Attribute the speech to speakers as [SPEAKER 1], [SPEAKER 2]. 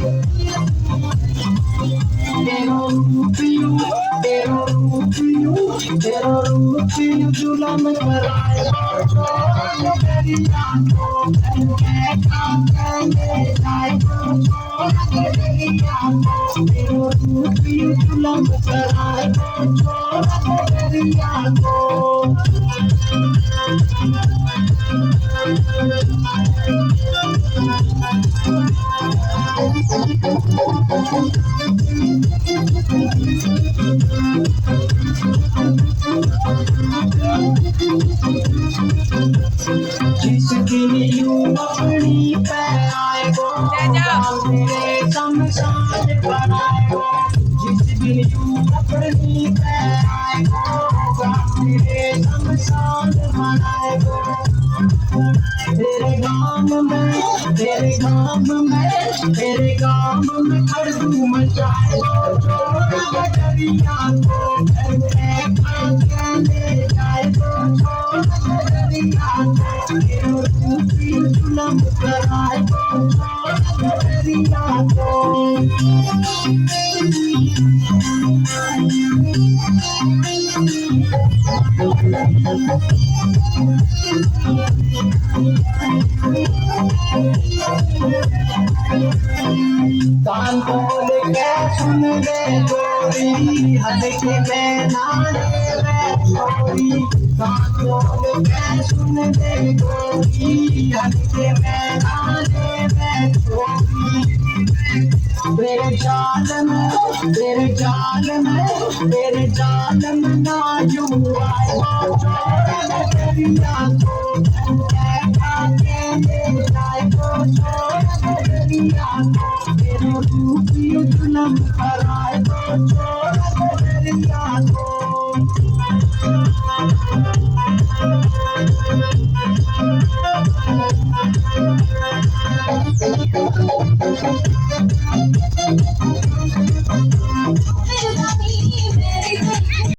[SPEAKER 1] तेरा रूप यूं जुलम कराए तेरी आंखों में ले जाए तेरी आंखों तेरा रूप यूं जुलम कराए तेरी आंखों जिसकी यूं अपनी पे आए वो मेरे शमशान बनाए वो जिसकी यूं अपनी पे आए वो मेरे शमशान बनाए वो तेरे गाम में तेरे गाम में तेरे गाम में खड़ू मचाए छोड़ दरिया को ले जाए छोड़ दरिया को जुलम कराए छोड़ दरिया को कान खोल के सुन ले गोरी हद के मैदान में छोरी कान खोल के सुन ले गोरी हद के मैदान में छोरी तेरे जाल में तेरे जाल में तेरे जाल में ना यूं आए छोड़ दरिया को ले जाए छोड़ दरिया को तेरे रूप यूं जुलम कराए छोड़ दरिया को